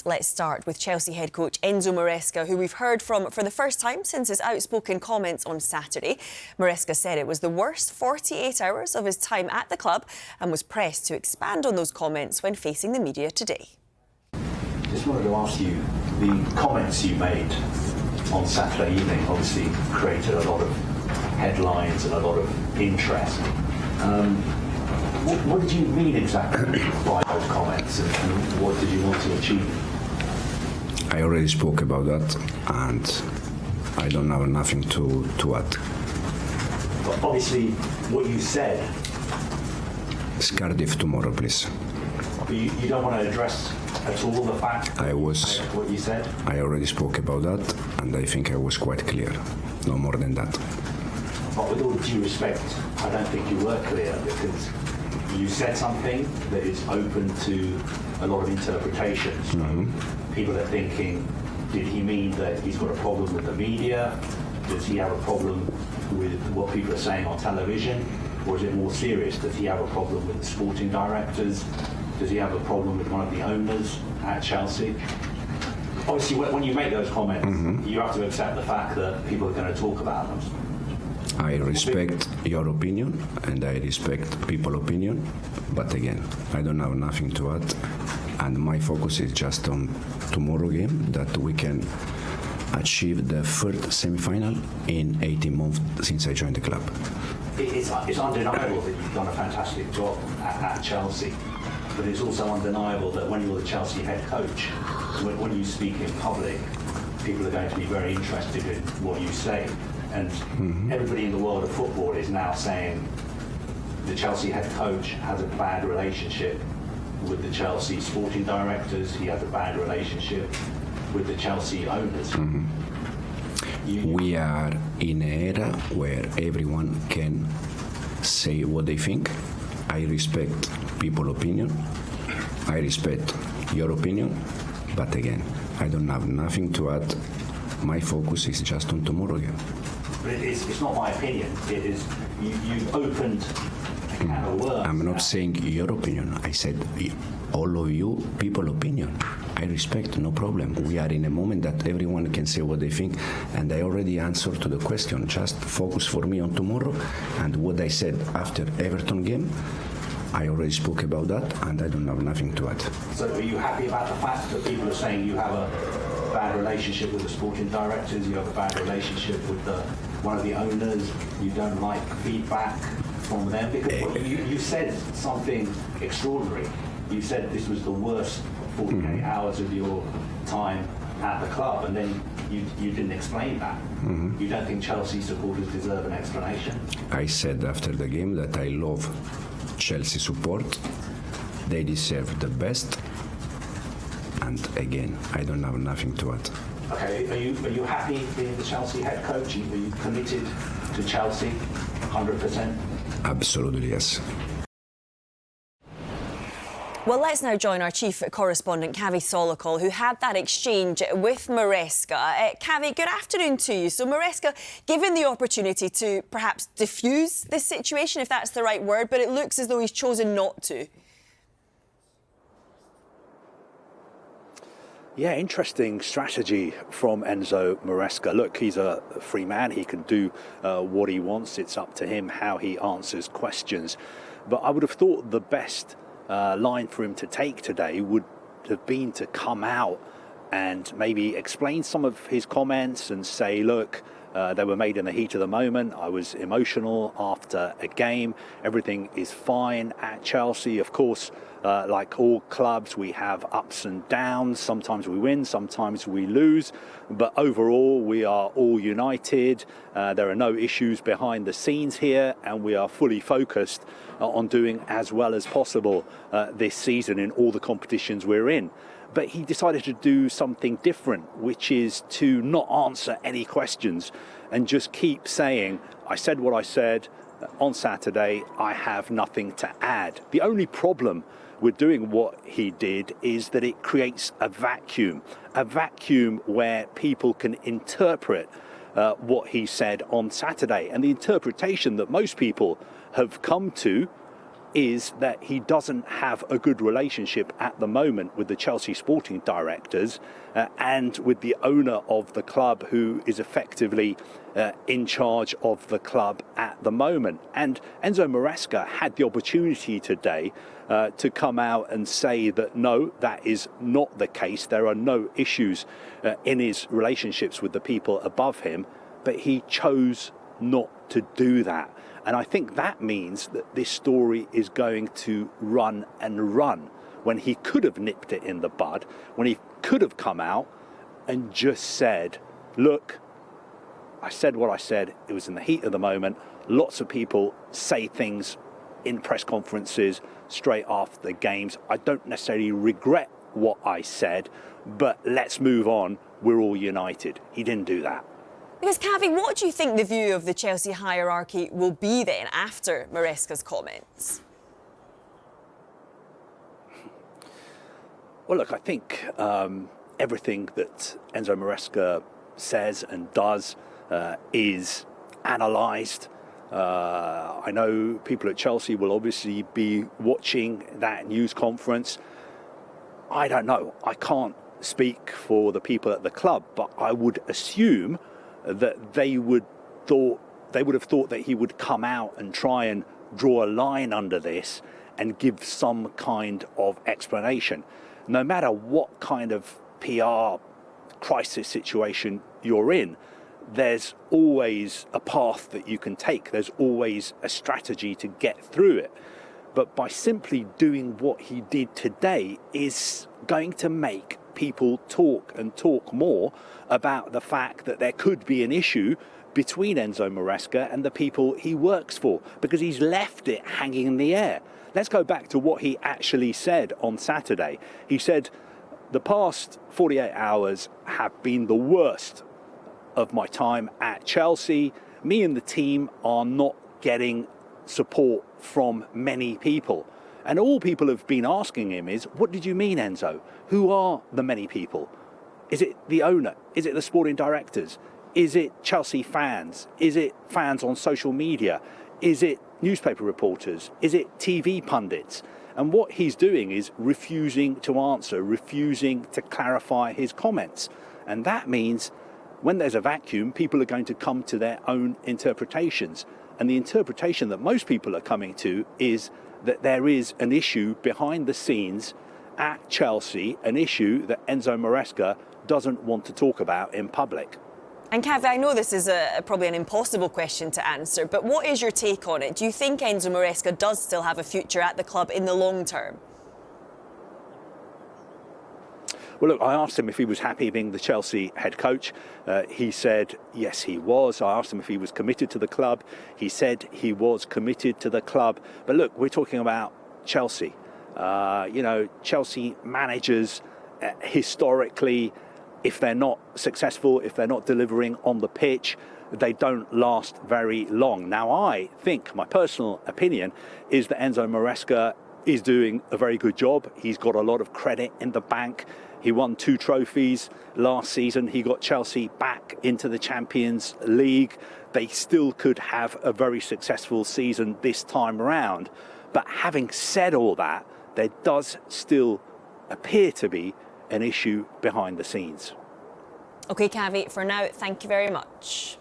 Let's start with Chelsea head coach Enzo Maresca, who we've heard from for the first time since his outspoken comments on Saturday. Maresca said it was the worst 48 hours of his time at the club and was pressed to expand on those comments when facing the media today. Just wanted to ask you, the comments you made on Saturday evening obviously created a lot of headlines and a lot of interest. What did you mean exactly by those comments, and what did you want to achieve? I already spoke about that, and I don't have nothing to add. But obviously, what you said... It's Cardiff tomorrow, please. But you don't want to address at all the fact what you said? I already spoke about that, and I think I was quite clear. No more than that. But with all due respect, I don't think you were clear, because you said something that is open to a lot of interpretations. Mm-hmm. People are thinking, did he mean that he's got a problem with the media? Does he have a problem with what people are saying on television? Or is it more serious? Does he have a problem with the sporting directors? Does he have a problem with one of the owners at Chelsea? Obviously, when you make those comments, mm-hmm. you have to accept the fact that people are going to talk about them. I respect your opinion and I respect people's opinion, but again, I don't have nothing to add, and my focus is just on tomorrow game, that we can achieve the third semi-final in 18 months since I joined the club. It's undeniable that you've done a fantastic job at Chelsea, but it's also undeniable that when you're the Chelsea head coach, when you speak in public, people are going to be very interested in what you say. And mm-hmm. everybody in the world of football is now saying the Chelsea head coach has a bad relationship with the Chelsea sporting directors, he has a bad relationship with the Chelsea owners. Mm-hmm. We are in an era where everyone can say what they think. I respect people's opinion, I respect your opinion, but again, I don't have nothing to add. My focus is just on tomorrow game. But it's not my opinion. It is you've opened a can of worms. I'm not saying your opinion. I said all of you people's opinion. I respect, no problem. We are in a moment that everyone can say what they think, and I already answered to the question. Just focus for me on tomorrow, and what I said after Everton game, I already spoke about that, and I don't have nothing to add. So are you happy about the fact that people are saying you have a bad relationship with the sporting directors, you have a bad relationship with one of the owners, you don't like feedback from them? Because you said something extraordinary. You said this was the worst 48 mm-hmm. hours of your time at the club, and then you didn't explain that. Mm-hmm. You don't think Chelsea supporters deserve an explanation? I said after the game that I love Chelsea support. They deserve the best. And again, I don't have nothing to add. Okay, are you happy being the Chelsea head coach? Are you committed to Chelsea 100%? Absolutely, yes. Well, let's now join our chief correspondent, Kavi Solokol, who had that exchange with Maresca. Kavi, good afternoon to you. So Maresca, given the opportunity to perhaps diffuse this situation, if that's the right word, but it looks as though he's chosen not to. Yeah, interesting strategy from Enzo Maresca. Look, he's a free man. He can do what he wants. It's up to him how he answers questions. But I would have thought the best line for him to take today would have been to come out and maybe explain some of his comments and say, look, they were made in the heat of the moment. I was emotional after a game. Everything is fine at Chelsea. Of course, like all clubs, we have ups and downs. Sometimes we win, sometimes we lose. But overall, we are all united. There are no issues behind the scenes here, and we are fully focused on doing as well as possible this season in all the competitions we're in. But he decided to do something different, which is to not answer any questions and just keep saying, I said what I said on Saturday, I have nothing to add. The only problem with doing what he did is that it creates a vacuum where people can interpret what he said on Saturday. And the interpretation that most people have come to is that he doesn't have a good relationship at the moment with the Chelsea sporting directors and with the owner of the club, who is effectively in charge of the club at the moment. And Enzo Maresca had the opportunity today to come out and say that no, that is not the case. There are no issues in his relationships with the people above him, but he chose not to do that. And I think that means that this story is going to run and run, when he could have nipped it in the bud, when he could have come out and just said, look, I said what I said. It was in the heat of the moment. Lots of people say things in press conferences straight after the games. I don't necessarily regret what I said, but let's move on. We're all united. He didn't do that. Because, Cavi, what do you think the view of the Chelsea hierarchy will be then after Maresca's comments? Well, look, I think everything that Enzo Maresca says and does is analysed. I know people at Chelsea will obviously be watching that news conference. I don't know. I can't speak for the people at the club, but I would assume that they would have thought that he would come out and try and draw a line under this and give some kind of explanation. No matter what kind of PR crisis situation you're in, there's always a path that you can take. There's always a strategy to get through it. But by simply doing what he did today is going to make people talk and talk more about the fact that there could be an issue between Enzo Maresca and the people he works for, because he's left it hanging in the air. Let's go back to what he actually said on Saturday. He said, the past 48 hours have been the worst of my time at Chelsea. Me and the team are not getting support from many people. And all people have been asking him is, what did you mean, Enzo? Who are the many people? Is it the owner? Is it the sporting directors? Is it Chelsea fans? Is it fans on social media? Is it newspaper reporters? Is it TV pundits? And what he's doing is refusing to answer, refusing to clarify his comments. And that means when there's a vacuum, people are going to come to their own interpretations. And the interpretation that most people are coming to is that there is an issue behind the scenes at Chelsea, an issue that Enzo Maresca doesn't want to talk about in public. And Cavi, I know this is probably an impossible question to answer, but what is your take on it? Do you think Enzo Maresca does still have a future at the club in the long term? Well, look, I asked him if he was happy being the Chelsea head coach. He said, yes, he was. I asked him if he was committed to the club. He said he was committed to the club. But look, we're talking about Chelsea. Chelsea managers historically, if they're not successful, if they're not delivering on the pitch, they don't last very long. Now, I think, my personal opinion, is that Enzo Maresca is doing a very good job. He's got a lot of credit in the bank. He won 2 trophies last season. He got Chelsea back into the Champions League. They still could have a very successful season this time around. But having said all that, there does still appear to be an issue behind the scenes. OK, Cavi, for now, thank you very much.